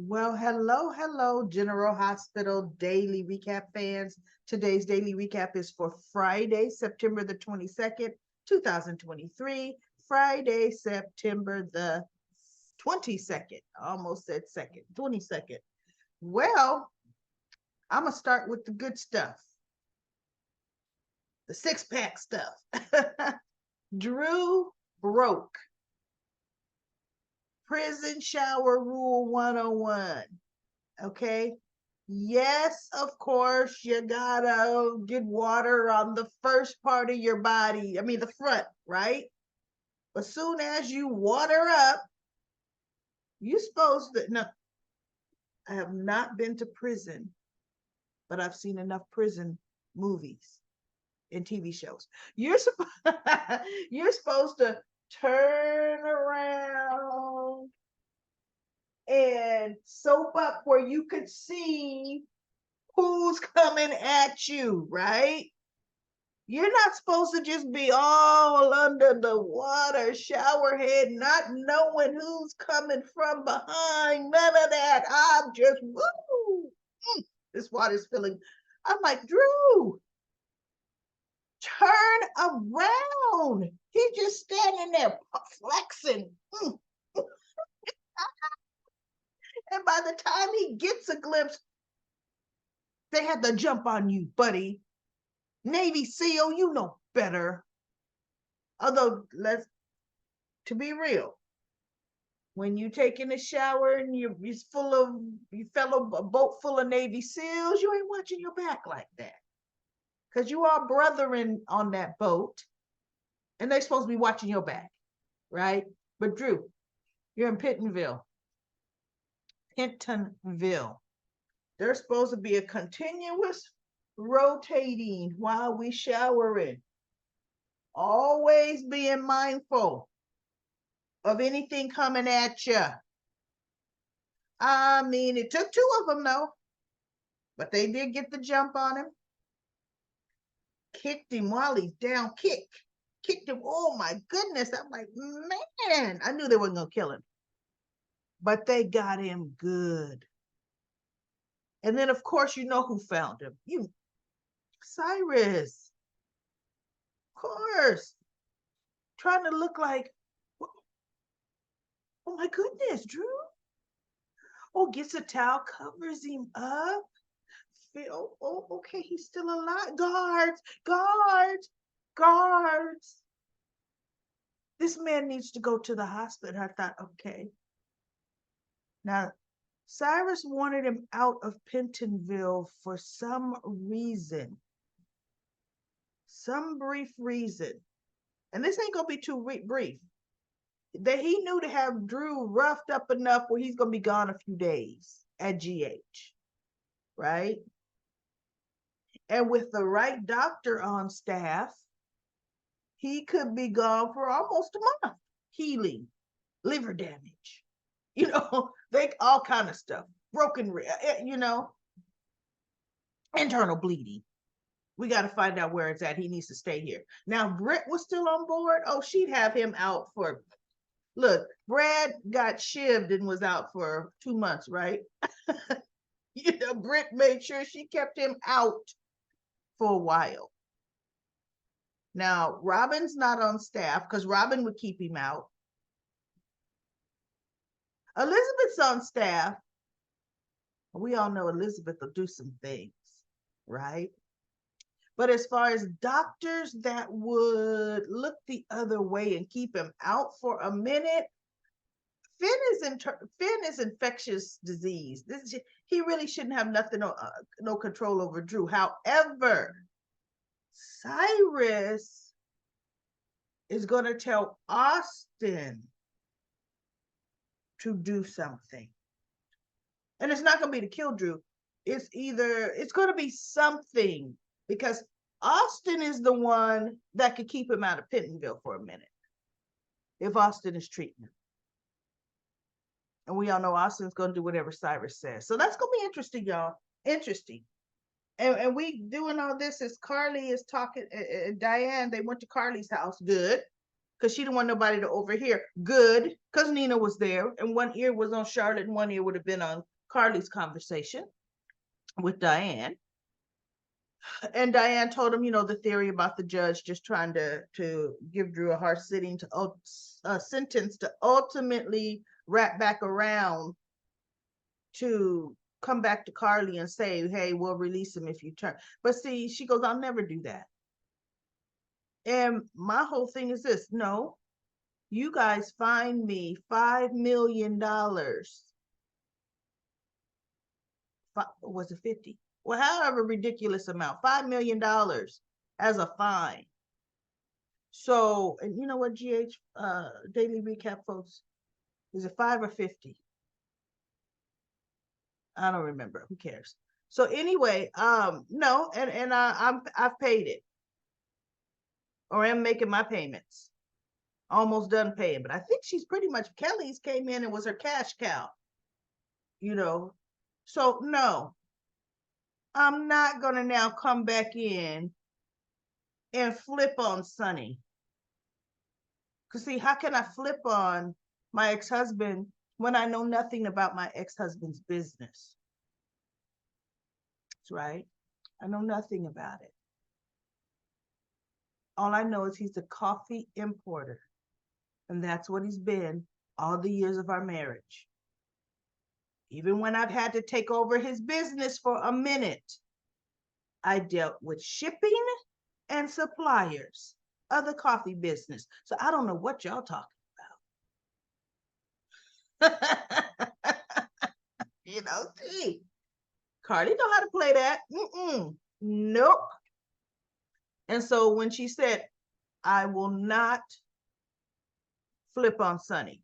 Well, hello, General Hospital Daily Recap fans. Today's daily recap is for Friday, September the 22nd, 2023. Friday, September the 22nd. Almost said second, 22nd. Well, I'm going to start with the good stuff, the six pack stuff. Drew broke prison shower rule 101. Okay. Yes, of course, you gotta get water on the first part of your body. I mean, the front, right? But soon as you water up, you're supposed to. No, I have not been to prison, but I've seen enough prison movies and TV shows. You're supposed to turn around and soap up where you could see who's coming at you, right? You're not supposed to just be all under the water, shower head, not knowing who's coming from behind. None of that. I'm just, woo! This water's filling. I'm like, Drew, turn around. He's just standing there flexing. And by the time he gets a glimpse, they had to jump on you, buddy. Navy SEAL, you know better. Although, let's to be real, when you taking a shower and you're full of you fell a boat full of Navy SEALs, you ain't watching your back like that. Because you are brethren on that boat, and they're supposed to be watching your back, right? But Drew, you're in Pentonville. Pentonville. There's supposed to be a continuous rotating while we showering. Always being mindful of anything coming at you. I mean, it took two of them though, but they did get the jump on him. Kicked him while he's down. Kicked him. Oh my goodness! I'm like, man, I knew they weren't gonna kill him, but they got him good. And then, of course, you know who found him? You, Cyrus. Of course, trying to look like, oh my goodness, Drew. Oh, gets a towel, covers him up. Oh, okay, he's still alive. Guards. This man needs to go to the hospital. I thought, okay. Now, Cyrus wanted him out of Pentonville for some reason, some brief reason. And this ain't going to be too brief. That he knew to have Drew roughed up enough where he's going to be gone a few days at GH, right? And with the right doctor on staff, he could be gone for almost a month, healing, liver damage, they all kind of stuff, broken, internal bleeding. We got to find out where it's at. He needs to stay here. Now, Britt was still on board. Oh, she'd have him out for, look, Brad got shivved and was out for 2 months, right? Britt made sure she kept him out for a while. Now, Robin's not on staff because Robin would keep him out. Elizabeth's on staff. We all know Elizabeth will do some things, right? But as far as doctors that would look the other way and keep him out for a minute, Finn is infectious disease. He really shouldn't have nothing, no control over Drew. However, Cyrus is going to tell Austin to do something. And it's not going to be to kill Drew. It's going to be something because Austin is the one that could keep him out of Pentonville for a minute if Austin is treating him. And we all know Austin's going to do whatever Cyrus says. So that's going to be interesting, y'all. Interesting. And we doing all this as Carly is talking, Diane, they went to Carly's house. Good. because she didn't want nobody to overhear. Good, because Nina was there, and one ear was on Charlotte, and one ear would have been on Carly's conversation with Diane. And Diane told him, the theory about the judge just trying to give Drew a hard sentence to ultimately wrap back around to come back to Carly and say, hey, we'll release him if you turn. But see, she goes, I'll never do that. And my whole thing is this: no, you guys find me $5 million. Was it 50? Well, however ridiculous amount, $5 million as a fine. So, and you know what, GH, daily recap, folks, is it 5 or 50? I don't remember. Who cares? So anyway, no, and I've paid it, or am making my payments. Almost done paying, but I think she's pretty much, Kelly's came in and was her cash cow. So no, I'm not gonna now come back in and flip on Sonny. Cause see, how can I flip on my ex-husband when I know nothing about my ex-husband's business? That's right. I know nothing about it. All I know is he's a coffee importer. And that's what he's been all the years of our marriage. Even when I've had to take over his business for a minute, I dealt with shipping and suppliers of the coffee business. So I don't know what y'all talking about. See, Carly know how to play that. Nope. And so when she said, I will not flip on Sonny,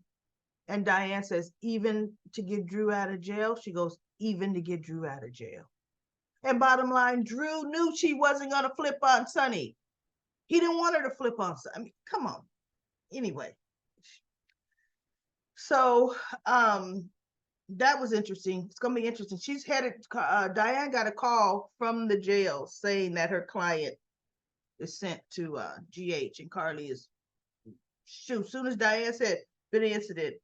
and Diane says, even to get Drew out of jail, she goes, even to get Drew out of jail. And bottom line, Drew knew she wasn't going to flip on Sonny. He didn't want her to flip on Sonny. I mean, come on. Anyway. So that was interesting. It's going to be interesting. She's headed, Diane got a call from the jail saying that her client is sent to GH, and Carly is, as soon as Diane said, been an incident,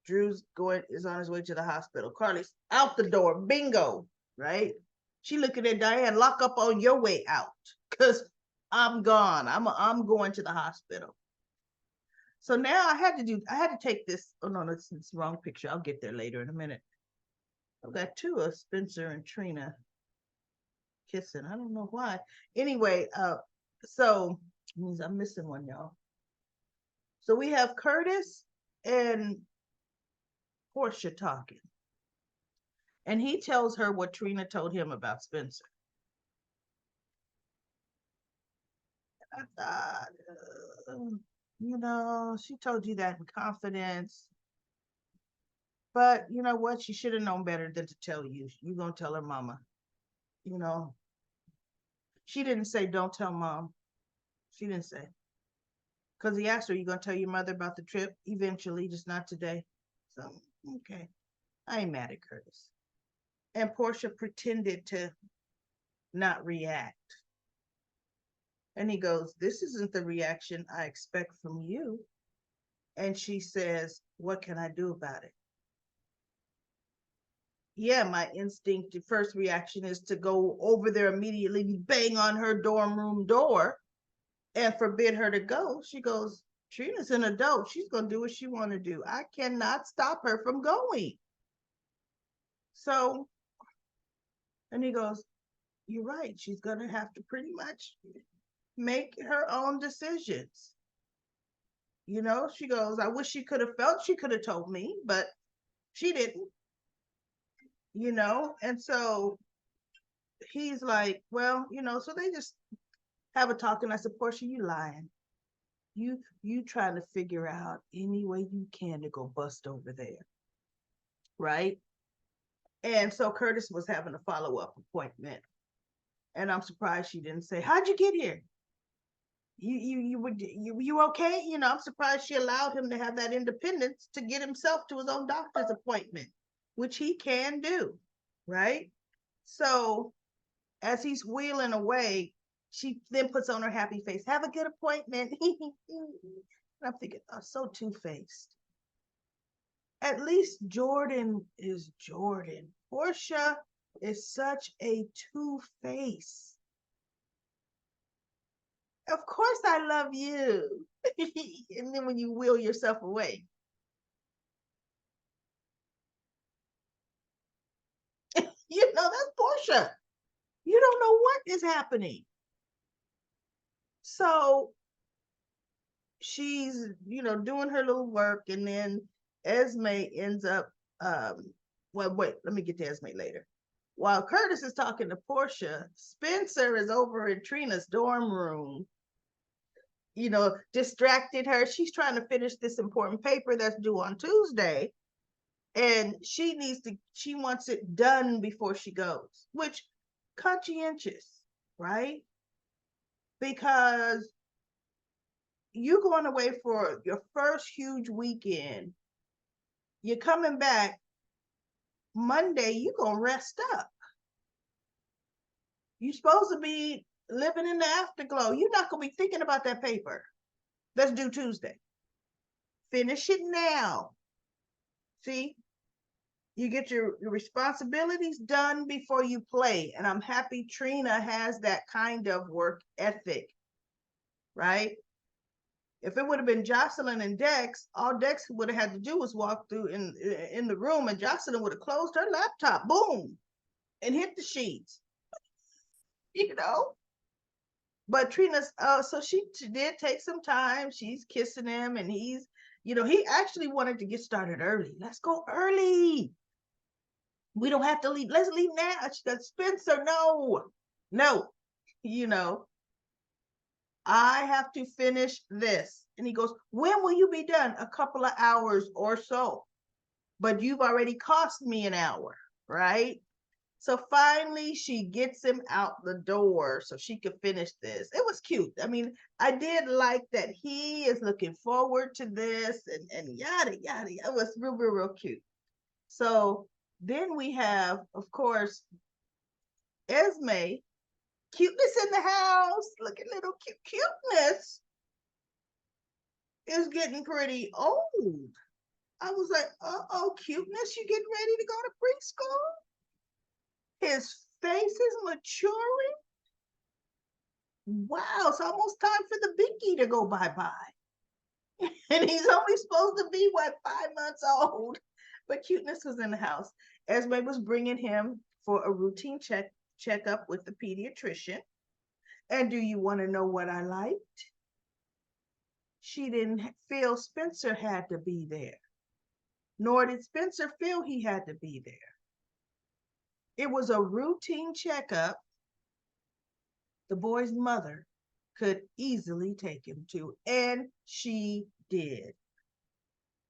Drew's is on his way to the hospital. Carly's out the door. Bingo, right? She looking at Diane, lock up on your way out, because I'm gone. I'm going to the hospital. So now I had to take this. Oh no, it's the wrong picture. I'll get there later in a minute. I've got two of Spencer and Trina kissing. I don't know why. Anyway, so it means I'm missing one, y'all. So we have Curtis and Portia talking. And he tells her what Trina told him about Spencer. I thought, she told you that in confidence. But you know what? She should have known better than to tell you. You're going to tell her mama. She didn't say, don't tell mom. She didn't say. Because he asked her, you going to tell your mother about the trip? Eventually, just not today. So, okay. I ain't mad at Curtis. And Portia pretended to not react. And he goes, this isn't the reaction I expect from you. And she says, what can I do about it? Yeah, my instinctive first reaction is to go over there immediately, bang on her dorm room door and forbid her to go. She goes, Trina's an adult. She's going to do what she want to do. I cannot stop her from going. So, and he goes, you're right. She's going to have to pretty much make her own decisions. She goes, I wish she could have felt she could have told me, but she didn't. And so he's like, well, so they just have a talk, and I said, Portia, you lying. You trying to figure out any way you can to go bust over there. Right? And so Curtis was having a follow-up appointment. And I'm surprised she didn't say, how'd you get here? You okay? I'm surprised she allowed him to have that independence to get himself to his own doctor's appointment, which he can do, right? So as he's wheeling away, she then puts on her happy face. Have a good appointment. And I'm thinking, oh, so two-faced. At least Jordan is Jordan. Portia is such a two-face. Of course I love you. And then when you will yourself away. That's Portia. You don't know what is happening. So she's, doing her little work, and then Esme ends up, well, wait, let me get to Esme later. While Curtis is talking to Portia, Spencer is over in Trina's dorm room, distracted her. She's trying to finish this important paper that's due on Tuesday. And she wants it done before she goes, which conscientious, right? Because you going away for your first huge weekend, you're coming back Monday, you gonna rest up. You're supposed to be living in the afterglow. You're not gonna be thinking about that paper. Let's do Tuesday. Finish it now. See, you get your responsibilities done before you play. And I'm happy Trina has that kind of work ethic, right? If it would have been Jocelyn and Dex, all Dex would have had to do was walk through in the room, and Jocelyn would have closed her laptop, boom, and hit the sheets, you know. But Trina's, so she did take some time. She's kissing him, and he's, he actually wanted to get started early. Let's go early. We don't have to leave. Let's leave now. She got Spencer. No, I have to finish this. And he goes, when will you be done? A couple of hours or so. But you've already cost me an hour, right? So finally, she gets him out the door so she could finish this. It was cute. I mean, I did like that he is looking forward to this and yada, yada. It was real, real, real cute. So then we have, of course, Esme, cuteness in the house. Look at little cuteness is getting pretty old. I was like, uh-oh, cuteness, you getting ready to go to preschool? His face is maturing. Wow, it's almost time for the binky to go bye-bye. And he's only supposed to be, 5 months old? But cuteness was in the house. Esme was bringing him for a routine checkup with the pediatrician. And do you want to know what I liked? She didn't feel Spencer had to be there, nor did Spencer feel he had to be there. It was a routine checkup the boy's mother could easily take him to, and she did.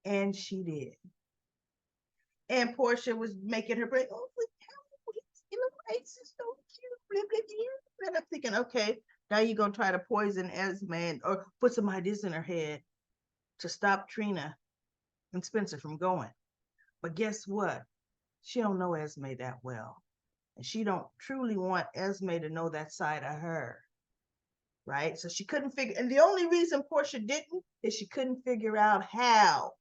And she did. And Portia was making her break. Oh, his face is so cute. And I'm thinking, okay, now you're going to try to poison Esme or put some ideas in her head to stop Trina and Spencer from going. But guess what? She don't know Esme that well. And she don't truly want Esme to know that side of her. Right? So she couldn't figure, and the only reason Portia didn't is she couldn't figure out how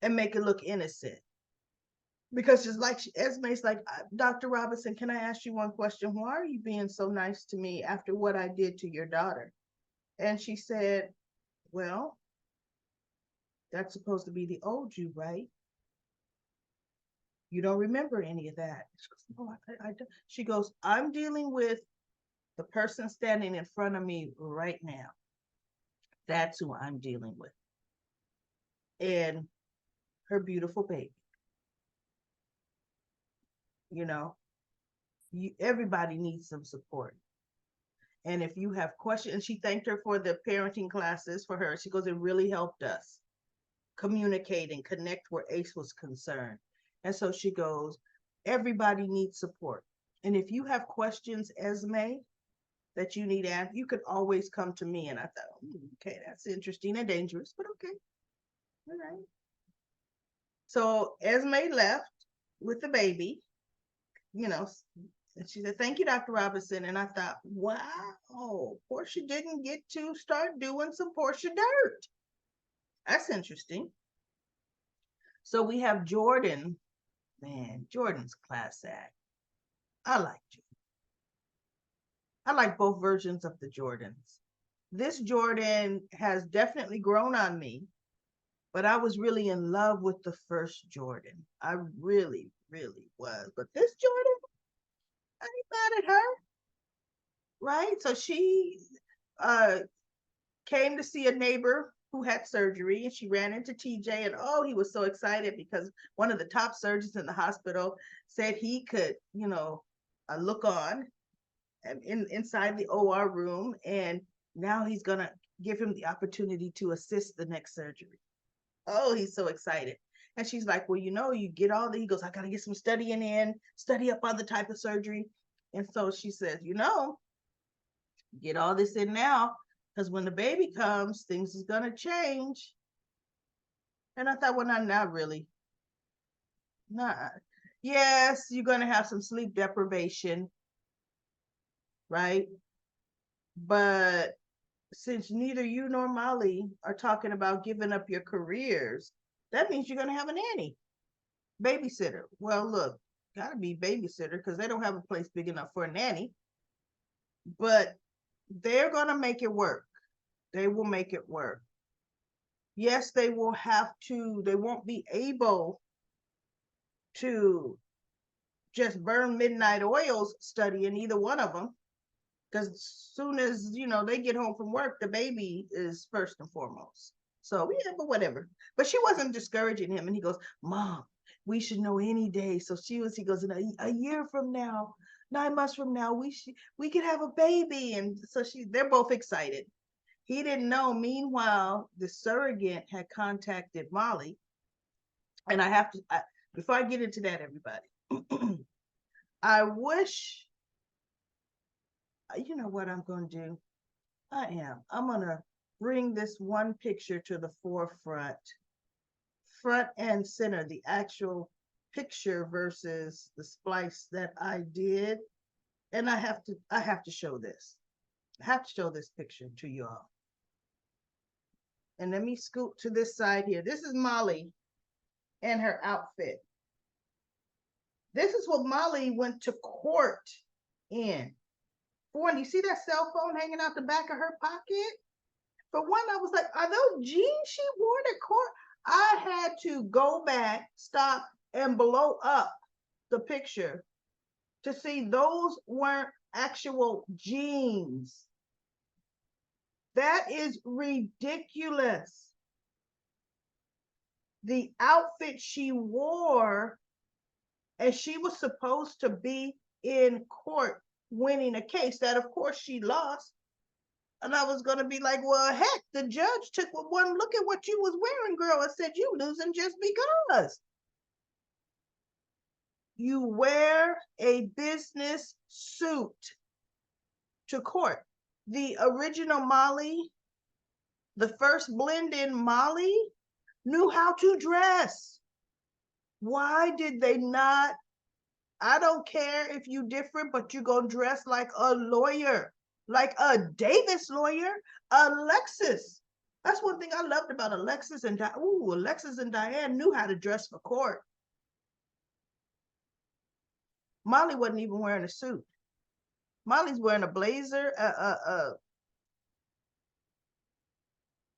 and make it look innocent. Because just like Esme's like, Dr. Robinson, can I ask you one question? Why are you being so nice to me after what I did to your daughter? And she said, well, that's supposed to be the old you, right? You don't remember any of that. She goes, no, I don't. She goes, I'm dealing with the person standing in front of me right now. That's who I'm dealing with. And her beautiful baby. Everybody needs some support. And if you have questions, and she thanked her for the parenting classes for her. She goes, it really helped us communicate and connect where Ace was concerned. And so she goes, everybody needs support. And if you have questions, Esme, that you need answers, you could always come to me. And I thought, okay, that's interesting and dangerous, but okay. All right. So Esme left with the baby, And she said, thank you, Dr. Robinson. And I thought, wow, Portia didn't get to start doing some Portia dirt. That's interesting. So we have Jordan. Man, Jordan's class act. I like Jordan. I like both versions of the Jordans. This Jordan has definitely grown on me, but I was really in love with the first Jordan. I really, really was. But this Jordan, I ain't mad at her, right? So she uh, came to see a neighbor who had surgery, and she ran into TJ, and oh, he was so excited because one of the top surgeons in the hospital said he could, look on inside the OR room, and now he's gonna give him the opportunity to assist the next surgery. Oh, he's so excited. And she's like, well, you get all the, he goes, I got to get some studying in, study up on the type of surgery. And so she says, get all this in now, because when the baby comes, things is going to change. And I thought, well, not really. Not. Yes, you're going to have some sleep deprivation, right? But since neither you nor Molly are talking about giving up your careers, that means you're going to have a nanny, babysitter. Well, look, got to be babysitter because they don't have a place big enough for a nanny, but they're going to make it work. They will make it work. Yes, they won't be able to just burn midnight oils studying either one of them, because as soon as they get home from work, the baby is first and foremost. So yeah, but whatever. But she wasn't discouraging him, and he goes, Mom, we should know any day. So he goes, in a year from now, 9 months from now, we could have a baby. And so they're both excited. He didn't know, meanwhile, the surrogate had contacted Molly. And before I get into that, everybody, I wish, you know what I'm going to do? I'm going to bring this one picture to the forefront, front and center, the actual picture versus the splice that I did. And I have to show this. I have to show this picture to you all. And let me scoot to this side here. This is Molly and her outfit. This is what Molly went to court in. For one, you see that cell phone hanging out the back of her pocket? For one, I was like, are those jeans she wore to court? I had to go back, stop, and blow up the picture to see those weren't actual jeans. That is ridiculous. The outfit she wore, and she was supposed to be in court winning a case that, of course, she lost. And I was going to be like, well, heck, the judge took one look at what you was wearing, girl, and said you losing just because. You wear a business suit to court. The original Molly, the first blend-in Molly, knew how to dress. Why did they not? I don't care if you different, but you gonna dress like a lawyer, like a Davis lawyer, Alexis. That's one thing I loved about Alexis and Alexis and Diane knew how to dress for court. Molly wasn't even wearing a suit. Molly's wearing a blazer,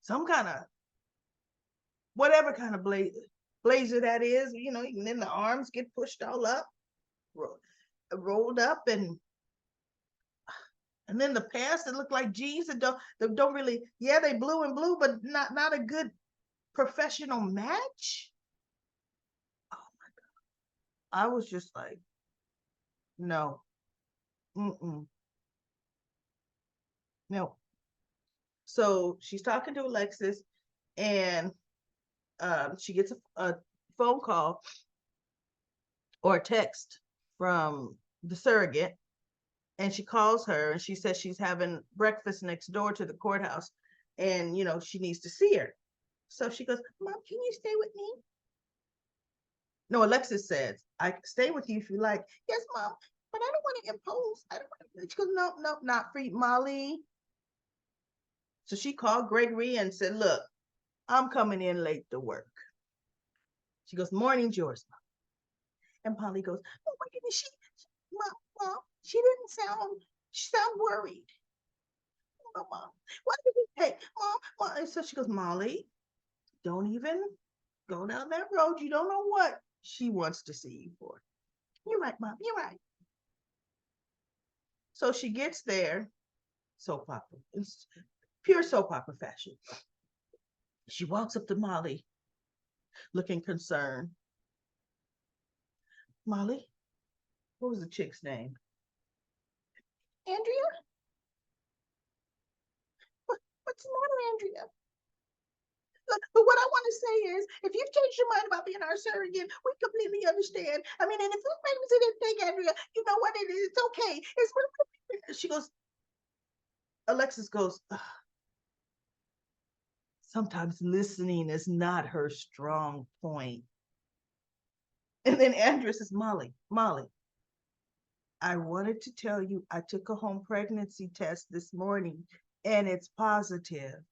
some kind of whatever kind of blazer that is. Even then the arms get pushed all up, rolled up, and then the pants that look like jeans that don't really, yeah, they blue and blue, but not a good professional match. Oh my God. I was just like, no. Mm-mm. No. So she's talking to Alexis, and she gets a phone call or a text from the surrogate, and she calls her, and she says she's having breakfast next door to the courthouse, and she needs to see her. So she goes, Mom, can you stay with me? No, Alexis says, I can stay with you if you like. Yes, Mom, but I don't want impose. I don't want to. She goes, no, no, not for you, Molly. So she called Gregory and said, look, I'm coming in late to work. She goes, morning's yours, Mom. And Polly goes, oh my goodness, Mom, she sound worried. Oh, Mom, what did you take? Mom. And so she goes, Molly, don't even go down that road. You don't know what she wants to see you for. You're right, Mom, you're right. So she gets there, soap opera, it's pure soap opera fashion. She walks up to Molly, looking concerned. Molly, what was the chick's name? Andrea? What's the matter, Andrea? Look, but what I want to say is, if you've changed your mind about being our surrogate, we completely understand. I mean, and if this pregnancy didn't take Andrea, you know what it is. It's okay. She goes, Alexis goes, sometimes listening is not her strong point. And then Andrea says, Molly, I wanted to tell you I took a home pregnancy test this morning and it's positive.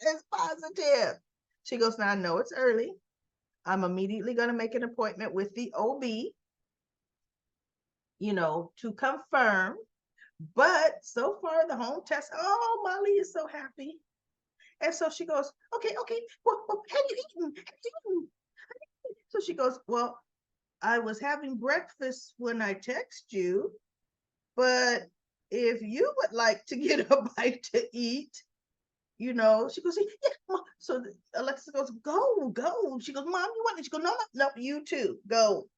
It's positive. She goes, now I know it's early. I'm immediately going to make an appointment with the OB, to confirm. But so far, the home test, oh, Molly is so happy. And so she goes, okay, well, have you eaten? So she goes, well, I was having breakfast when I text you, but if you would like to get a bite to eat, she goes, yeah, Mom. So Alexis goes, go. She goes, Mom, you want it? She goes, no, you too. Go.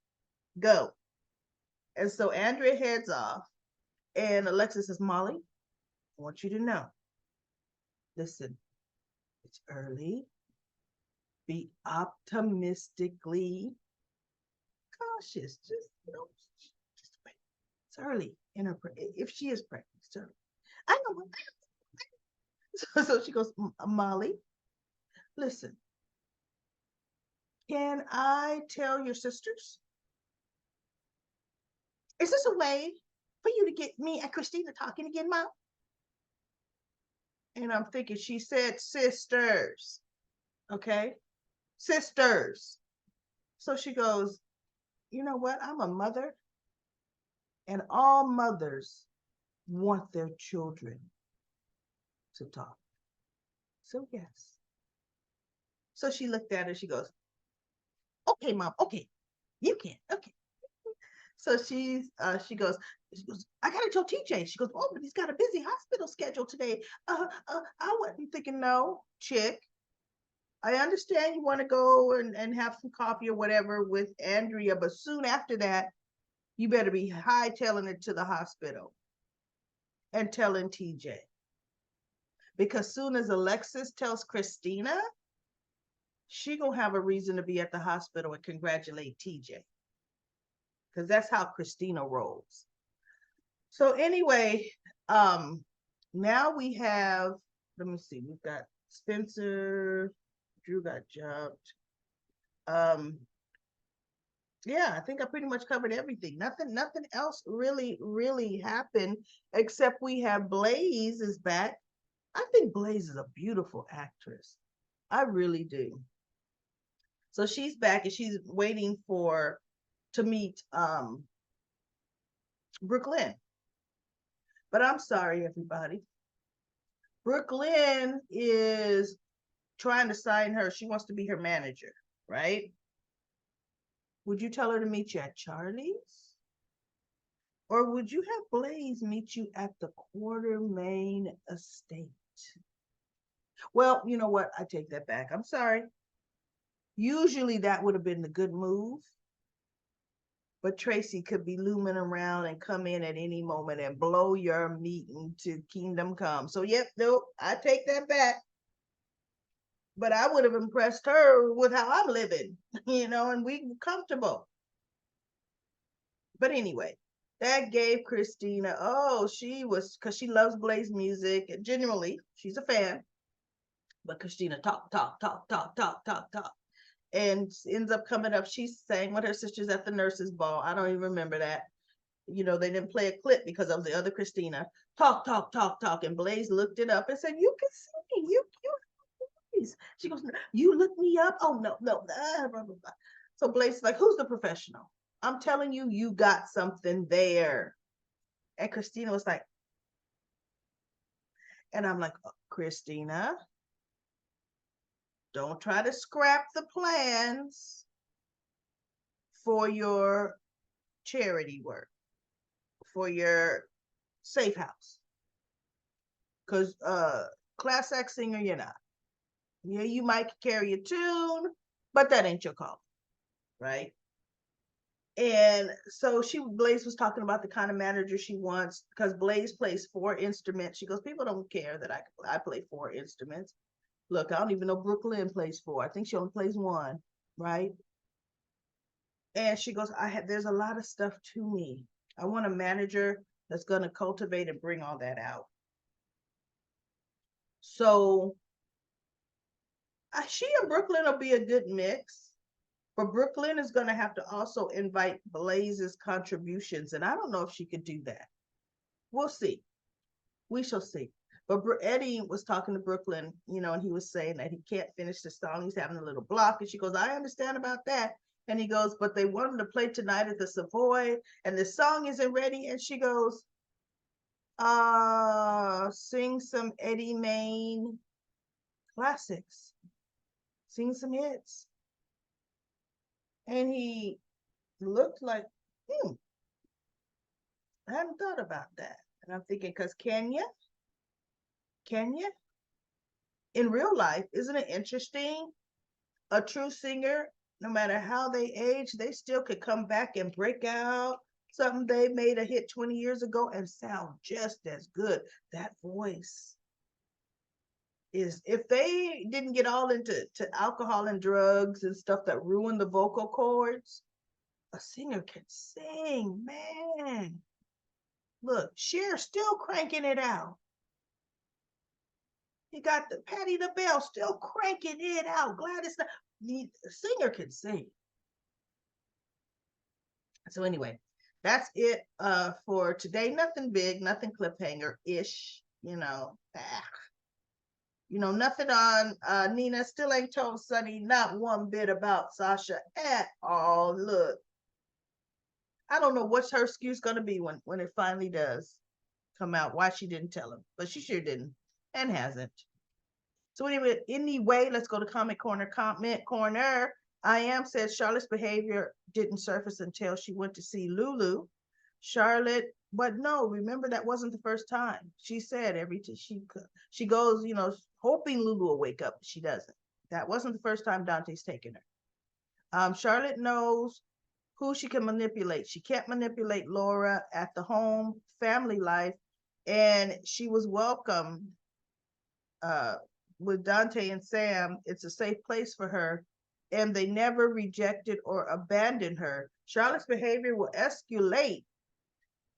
And so Andrea heads off, and Alexis says, Molly, I want you to know, listen, it's early. Be optimistically cautious. Just wait. It's early in her, if she is pregnant, it's early. I know. So she goes, Molly, listen, can I tell your sisters? Is this a way for you to get me and Christina talking again, Mom? And I'm thinking, she said sisters. Okay? Sisters. So she goes, you know what? I'm a mother, and all mothers want their children to talk. So, yes. So she looked at her. She goes, okay, Mom. Okay. You can. Okay. So she goes, I gotta tell TJ. She goes, oh, but he's got a busy hospital schedule today. I wasn't thinking, no, chick. I understand you want to go and have some coffee or whatever with Andrea, but soon after that, you better be hightailing it to the hospital and telling TJ. Because soon as Alexis tells Christina, she gonna have a reason to be at the hospital and congratulate TJ. Because that's how Christina rolls. So anyway, now we have, let me see, we've got Spencer, Drew got jumped. Yeah, I think I pretty much covered everything. Nothing else really happened, except we have Blaze is back. I think Blaze is a beautiful actress. I really do. So she's back and she's waiting to meet Brook Lynn. But I'm sorry, everybody. Brook Lynn is trying to sign her. She wants to be her manager, right? Would you tell her to meet you at Charlie's? Or would you have Blaze meet you at the Quartermain estate? Well, you know what? I take that back. I'm sorry. Usually that would have been the good move. But Tracy could be looming around and come in at any moment and blow your meeting to kingdom come. So, yep, nope, I take that back. But I would have impressed her with how I'm living, and we were comfortable. But anyway, that gave Christina, because she loves Blaze music, and generally she's a fan. But Christina talk. and ends up coming up. She sang with her sisters at the nurses' ball. I don't even remember that. They didn't play a clip because of the other Christina. Talk, talk, talk, talk. And Blaze looked it up and said, "You can sing. You please." She goes, "You look me up? Oh, no, no. Blah, blah, blah. So Blaze is like, "Who's the professional? I'm telling you, you got something there." And Christina was like, and I'm like, "Oh, Christina, don't try to scrap the plans for your charity work, for your safe house. Because class X singer, you're not. Yeah, you might carry a tune, but that ain't your call, right?" And so Blaze was talking about the kind of manager she wants, because Blaze plays 4 instruments. She goes, "People don't care that I play 4 instruments. Look, I don't even know Brook Lynn plays 4. I think she only plays 1, right?" And she goes, "There's a lot of stuff to me. I want a manager that's going to cultivate and bring all that out." So she and Brook Lynn will be a good mix. But Brook Lynn is going to have to also invite Blaze's contributions. And I don't know if she could do that. We'll see. We shall see. But Eddie was talking to Brook Lynn, and he was saying that he can't finish the song. He's having a little block. And she goes, "I understand about that." And he goes, "But they want him to play tonight at the Savoy, and the song isn't ready." And she goes, "Sing some Eddie Main classics. Sing some hits." And he looked like, I hadn't thought about that. And I'm thinking, because Kenya, in real life, isn't it interesting? A true singer, no matter how they age, they still could come back and break out something they made a hit 20 years ago and sound just as good. That voice is, if they didn't get all into alcohol and drugs and stuff that ruin the vocal cords, a singer can sing, man. Look, Cher still cranking it out. You got the Patti LaBelle still cranking it out. Gladys, the singer can sing. So anyway, that's it for today. Nothing big, nothing cliffhanger-ish, nothing on Nina. Still ain't told Sonny not one bit about Sasha at all. Look, I don't know what's her excuse gonna be when it finally does come out, why she didn't tell him, but she sure didn't and hasn't. So anyway, let's go to comment corner. I am says Charlotte's behavior didn't surface until she went to see Lulu. Charlotte, but no, remember that wasn't the first time. She said every time she goes, hoping Lulu will wake up. She doesn't. That wasn't the first time Dante's taken her. Charlotte knows who she can manipulate. She can't manipulate Laura at the home, family life, and she was welcomed with Dante and Sam. It's a safe place for her, and they never rejected or abandoned her. Charlotte's behavior will escalate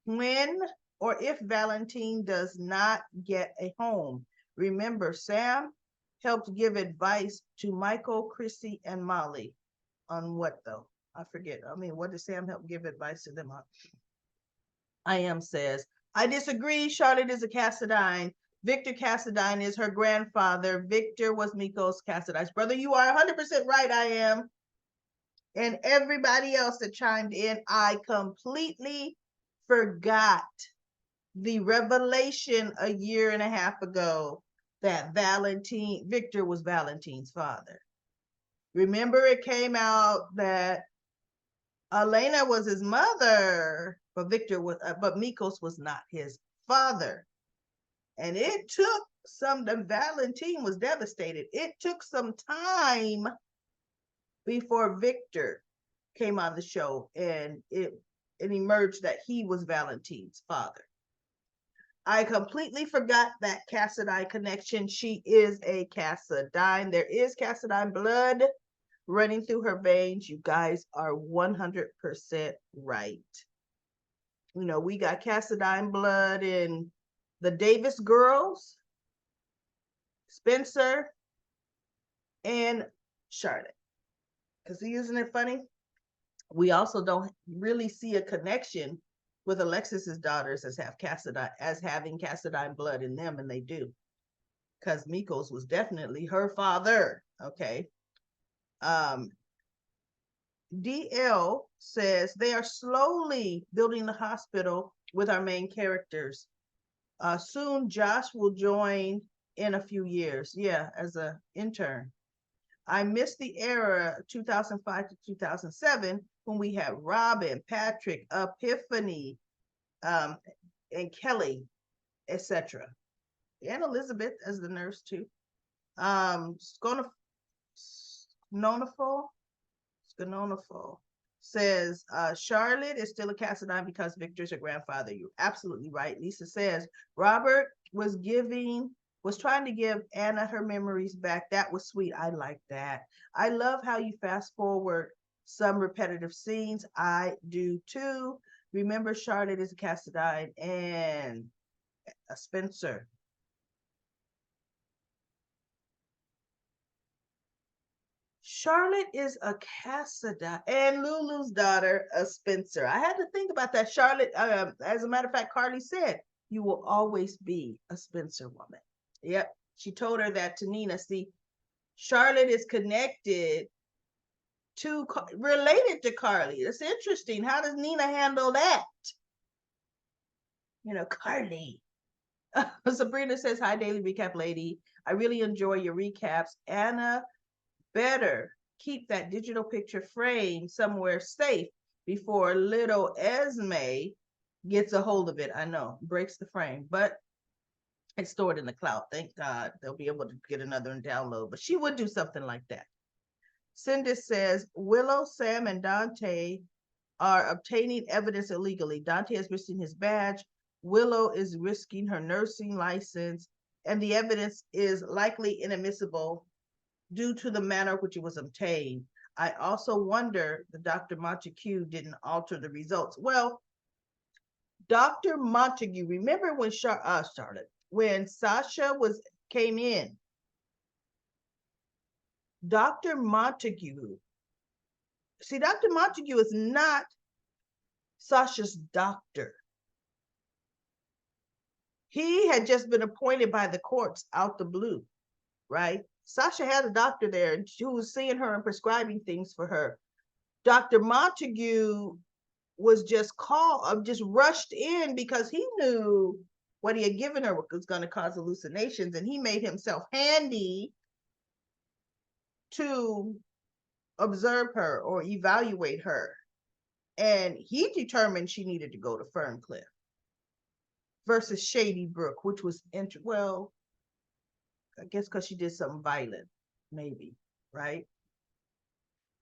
when or if Valentine does not get a home. Remember, Sam helped give advice to Michael, Chrissy, and Molly on what though? I forget. What did Sam help give advice to them on? I am says, I disagree. Charlotte is a Cassadine. Victor Cassadine is her grandfather. Victor was Miko's Cassadine's brother. You are 100% right, I am. And everybody else that chimed in, I completely forgot the revelation a year and a half ago that Victor was Valentine's father. Remember, it came out that Elena was his mother, but Mikos was not his father. And it took Valentine was devastated. It took some time before Victor came on the show and it emerged that he was Valentine's father. I completely forgot that Cassadine connection. She is a Cassadine. There is Cassadine blood running through her veins. You guys are 100% right. We got Cassadine blood in the Davis girls, Spencer, and Charlotte. Because isn't it funny? We also don't really see a connection with Alexis's daughters as having Cassadine blood in them, and they do. Because Mikos was definitely her father. Okay. Um, DL says they are slowly building the hospital with our main characters. Soon Josh will join in a few years. Yeah, as an intern. I missed the era 2005 to 2007 when we had Robin, Patrick, Epiphany, um, and Kelly, etc. And Elizabeth as the nurse too. Scononafol says Charlotte is still a Cassadine because Victor's her grandfather. You're absolutely right. Lisa says Robert was trying to give Anna her memories back. That was sweet. I like that. I love how you fast forward some repetitive scenes. I do too. Remember, Charlotte is a Cassadine and a Spencer. Charlotte is a Cassadine and Lulu's daughter, a Spencer. I had to think about that. Charlotte, as a matter of fact, Carly said, you will always be a Spencer woman. Yep. She told her that to Nina. See, Charlotte is related to Carly. That's interesting. How does Nina handle that? Carly. Sabrina says, hi, Daily Recap Lady. I really enjoy your recaps. Anna, better keep that digital picture frame somewhere safe before little Esme gets a hold of it. I know, breaks the frame, but it's stored in the cloud. Thank God they'll be able to get another download, but she would do something like that. Cindy says, Willow, Sam, and Dante are obtaining evidence illegally. Dante is risking his badge. Willow is risking her nursing license, and the evidence is likely inadmissible due to the manner which it was obtained. I also wonder the Dr. Montague didn't alter the results. Well, Dr. Montague, remember when Charlotte, when Sasha came in, Dr. Montague, see, Dr. Montague is not Sasha's doctor. He had just been appointed by the courts out the blue, right? Sasha had a doctor there and she was seeing her and prescribing things for her. Dr. Montague was just rushed in because he knew what he had given her was going to cause hallucinations, and he made himself handy to observe her or evaluate her. And he determined she needed to go to Ferncliff versus Shady Brook, which was, well, I guess because she did something violent, maybe, right?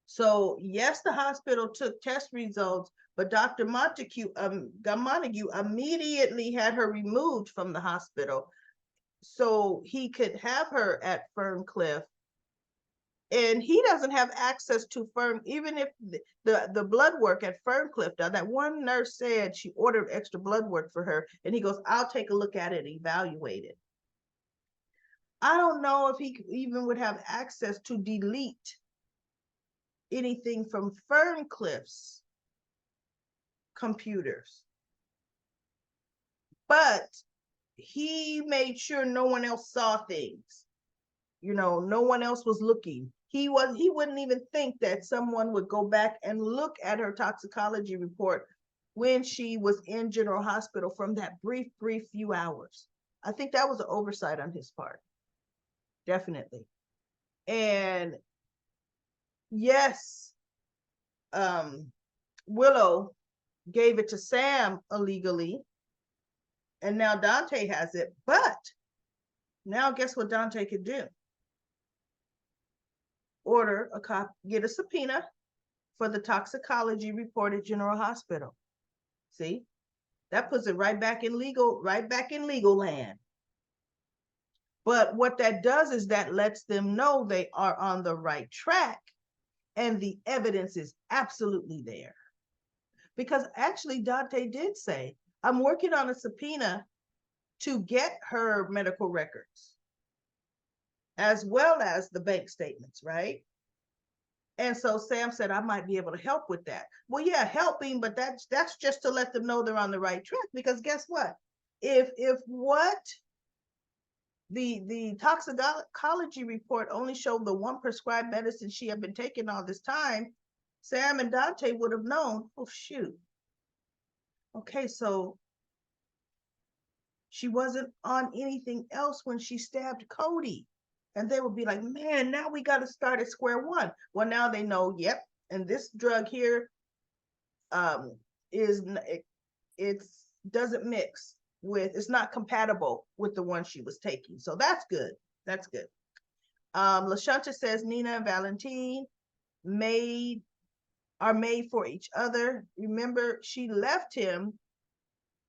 So yes, the hospital took test results, but Dr. Montague immediately had her removed from the hospital so he could have her at Ferncliff. And he doesn't have access to even if the blood work at Ferncliff. Now, that one nurse said she ordered extra blood work for her, and he goes, I'll take a look at it and evaluate it. I don't know if he even would have access to delete anything from Ferncliff's computers. But he made sure no one else saw things. No one else was looking. He wouldn't even think that someone would go back and look at her toxicology report when she was in General Hospital from that brief few hours. I think that was an oversight on his part. Definitely. And yes, Willow gave it to Sam illegally, and now Dante has it. But now guess what Dante could do? Order a cop, get a subpoena for the toxicology report at General Hospital. See, that puts it right back in legal land. But what that does is that lets them know they are on the right track and the evidence is absolutely there. Because actually Dante did say, I'm working on a subpoena to get her medical records as well as the bank statements, right? And so Sam said, I might be able to help with that. Well, yeah, helping, but that's just to let them know they're on the right track. Because guess what? If what the toxicology report only showed the one prescribed medicine she had been taking all this time, Sam and Dante would have known, oh shoot. Okay, so she wasn't on anything else when she stabbed Cody. And they would be like, man, now we got to start at square one. Well, now they know, yep. And this drug here is it's doesn't mix with, it's not compatible with the one she was taking. So that's good. That's good. LaShunta says Nina and Valentine are made for each other. Remember, she left him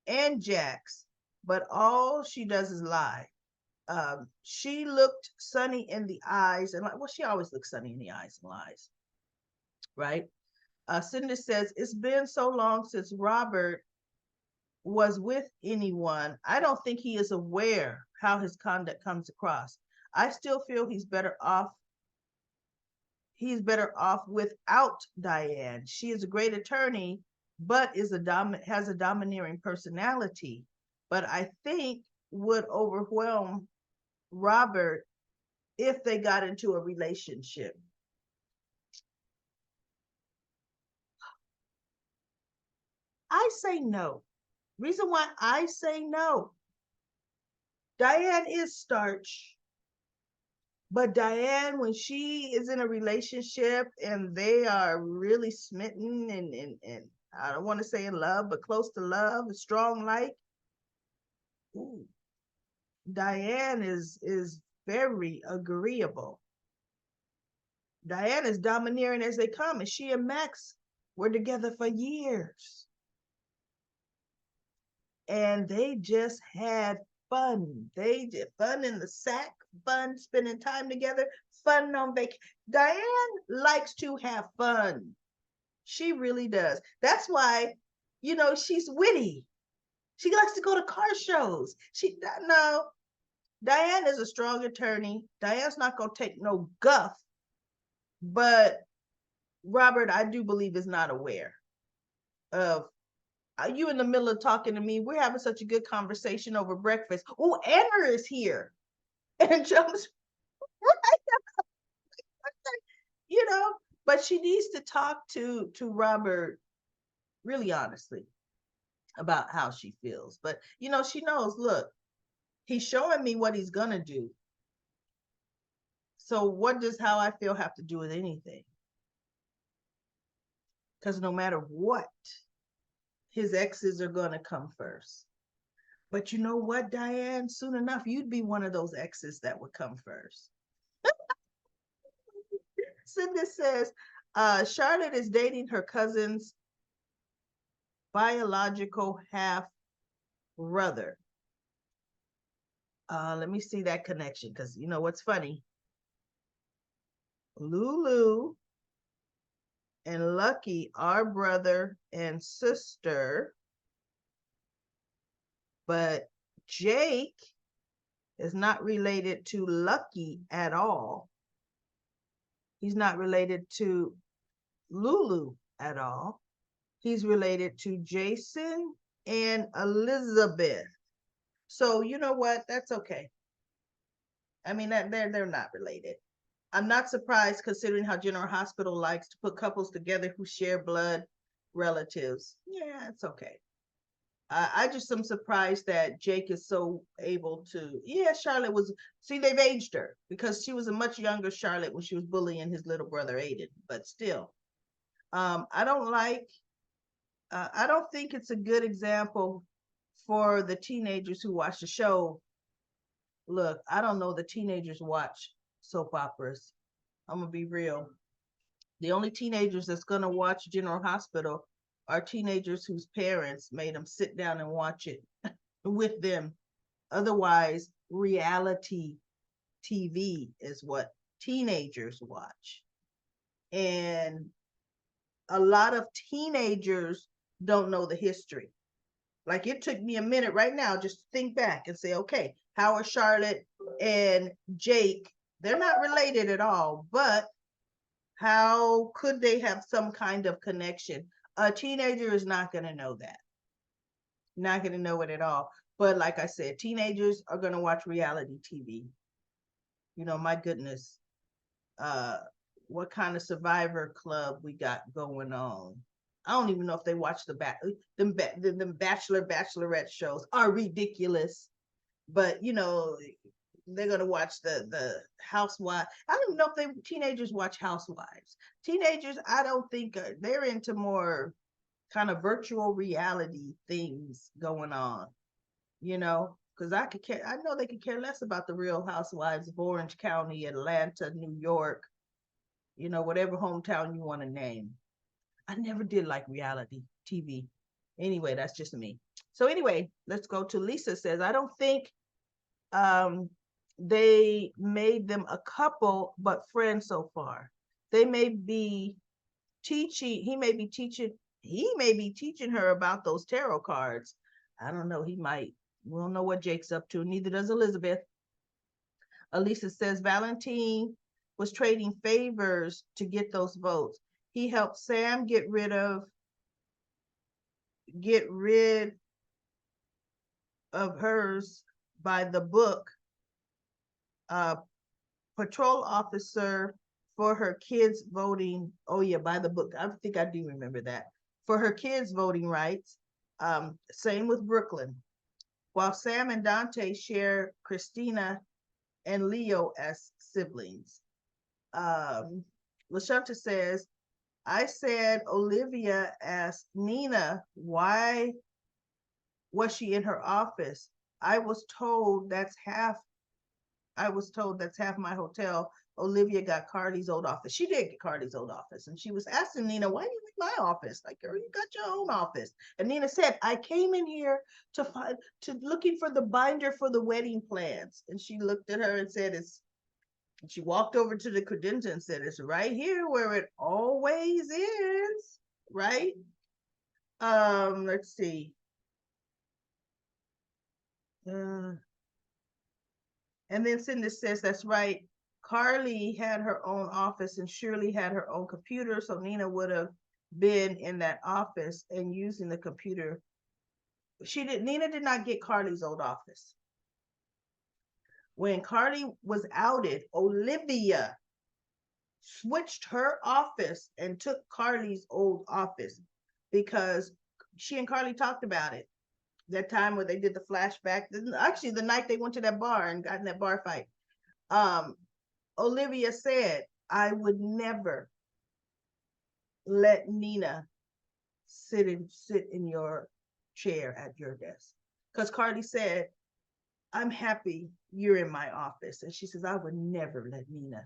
and Jax, but all she does is lie. She looked Sunny in the eyes and like, well, she always looks Sunny in the eyes and lies, right? Cindy says, it's been so long since Robert was with anyone. I don't think he is aware how his conduct comes across. I still feel he's better off without Diane. She is a great attorney, but has a domineering personality. But I think would overwhelm Robert if they got into a relationship. I say no. Reason why I say no. Diane is starch. But Diane, when she is in a relationship and they are really smitten and I don't want to say in love, but close to love, strong like, ooh, Diane is very agreeable. Diane is domineering as they come, and she and Max were together for years. And they just had fun. They did fun in the sack, fun spending time together, fun on vacation. Diane likes to have fun. She really does. That's why, she's witty. She likes to go to car shows. Diane is a strong attorney. Diane's not going to take no guff. But Robert, I do believe, is not aware of, are you in the middle of talking to me? We're having such a good conversation over breakfast. Oh, Anna is here. And jumps right. But she needs to talk to Robert really honestly about how she feels. But she knows, look, he's showing me what he's gonna do. So what does how I feel have to do with anything? Because no matter what, his exes are gonna come first. But you know what, Diane? Soon enough, you'd be one of those exes that would come first. Cindy says, Charlotte is dating her cousin's biological half brother. Let me see that connection, because you know what's funny? Lulu and Lucky are brother and sister, but Jake is not related to Lucky at all. He's not related to Lulu at all. He's related to Jason and Elizabeth. So you know what? That's okay. I mean, they're not related. I'm not surprised considering how General Hospital likes to put couples together who share blood relatives. Yeah, it's okay. I just am surprised that Jake is so able to. Yeah, Charlotte was. See, they've aged her because she was a much younger Charlotte when she was bullying his little brother Aiden. But still, I don't like. I don't think it's a good example for the teenagers who watch the show. Look, I don't know the teenagers watch soap operas. I'm gonna be real. The only teenagers that's gonna watch General Hospital are teenagers whose parents made them sit down and watch it with them. Otherwise, reality TV is what teenagers watch. And a lot of teenagers don't know the history. Like, it took me a minute right now just to think back and say, okay, how are Charlotte and Jake? They're not related at all, but How could they have some kind of connection? A teenager is not going to know that. Not going to know it at all. But like I said, teenagers are going to watch reality TV. My goodness, uh, what kind of Survivor Club we got going on? I don't even know if they watch the Bachelor Bachelorette shows are ridiculous, but they're gonna watch the Housewives. I don't even know if teenagers watch Housewives. Teenagers, I don't think they're into more kind of virtual reality things going on. Because I know they could care less about the Real Housewives of Orange County, Atlanta, New York, whatever hometown you want to name. I never did like reality TV. Anyway, that's just me. So anyway, let's go to Lisa says, I don't think um, they made them a couple, but friends so far. They may be teaching, he may be teaching her about those tarot cards. I don't know. He might. We don't know what Jake's up to. Neither does Elizabeth. Elisa says Valentine was trading favors to get those votes. He helped Sam get rid of hers by the book. Patrol officer for her kids voting. Oh yeah, by the book. I think I do remember that. For her kids voting rights. Same with Brook Lynn. While Sam and Dante share Christina and Leo as siblings. LaShunta says, I said Olivia asked Nina why was she in her office. I was told that's half my hotel. Olivia got Carly's old office. She did get Carly's old office. And she was asking Nina, why are you in my office? Like, girl, you got your own office. And Nina said, I came in here to looking for the binder for the wedding plans. And she looked at her and said, she walked over to the credenza and said, it's right here where it always is. Right? Let's see. And then Cindy says, that's right. Carly had her own office and Shirley had her own computer. So Nina would have been in that office and using the computer. Nina did not get Carly's old office. When Carly was outed, Olivia switched her office and took Carly's old office because she and Carly talked about it. That time where they did the flashback, actually the night they went to that bar and got in that bar fight. Olivia said, I would never let Nina sit in your chair at your desk. Because Carly said, I'm happy you're in my office. And she says, I would never let Nina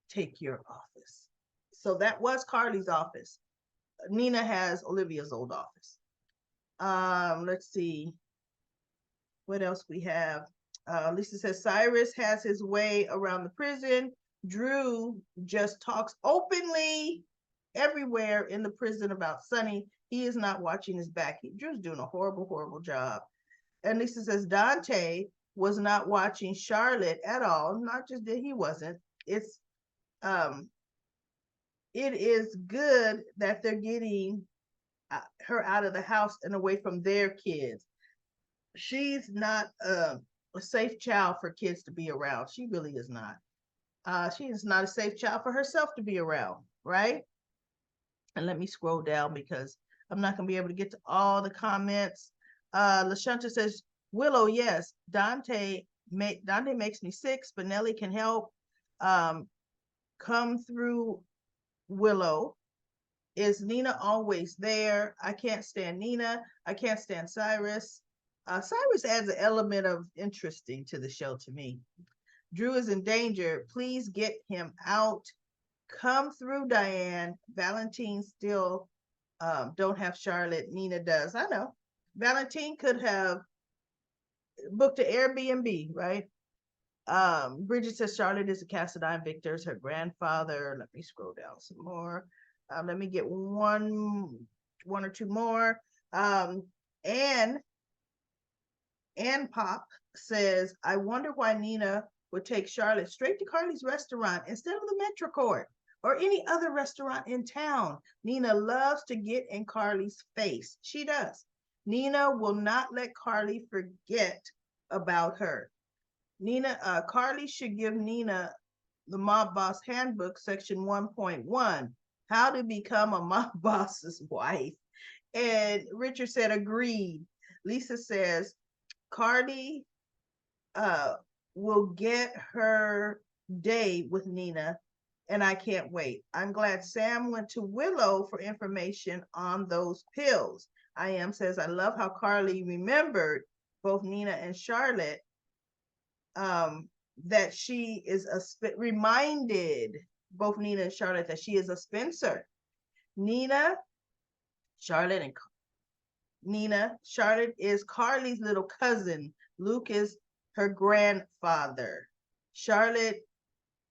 take your office. So that was Carly's office. Nina has Olivia's old office. Let's see what else we have. Lisa says Cyrus has his way around the prison. Drew just talks openly everywhere in the prison about Sonny. He is not watching his back. Drew's doing a horrible, horrible job. And Lisa says Dante was not watching Charlotte at all. Not just that he wasn't. It is good that they're getting her out of the house and away from their kids. She's not a safe child for kids to be around. She really is not. She is not a safe child for herself to be around, right? And let me scroll down because I'm not going to be able to get to all the comments. LaShunta says, Willow, yes, Dante makes me sick. Spinelli can help. Come through Willow. Is Nina always there? I can't stand Nina. I can't stand Cyrus. Cyrus adds an element of interesting to the show to me. Drew is in danger. Please get him out. Come through, Diane. Valentine still don't have Charlotte. Nina does. I know. Valentine could have booked an Airbnb, right? Bridget says Charlotte is a Cassadine Victor's her grandfather. Let me scroll down some more. Let me get one or two more. Ann Pop says, I wonder why Nina would take Charlotte straight to Carly's restaurant instead of the Metro Court. or any other restaurant in town. Nina loves to get in Carly's face. She does. Nina will not let Carly forget about her. Carly should give Nina the Mob Boss Handbook, section 1.1, how to become a mob boss's wife. And Richard said, agreed. Lisa says, Carly uh, will get her day with Nina, and I can't wait. I'm glad Sam went to Willow for information on those pills. I am says, I love how Carly remembered both Nina and Charlotte, that she is reminded both Nina and Charlotte that she is a Spencer. Nina, Charlotte, and Nina, Charlotte is Carly's little cousin. Luke is her grandfather. Charlotte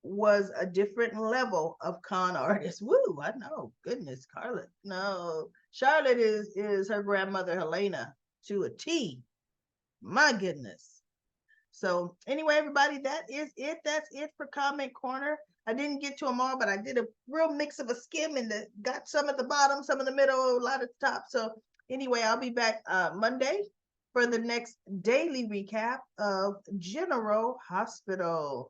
was a different level of con artist. Woo, I know. Goodness, Carlotte. No. Charlotte is her grandmother Helena to a T. My goodness. So anyway, everybody, that is it. That's it for Comment Corner. I didn't get to them all, but I did a real mix of a skim and got some at the bottom, some in the middle, a lot at the top. So anyway, I'll be back Monday for the next daily recap of General Hospital.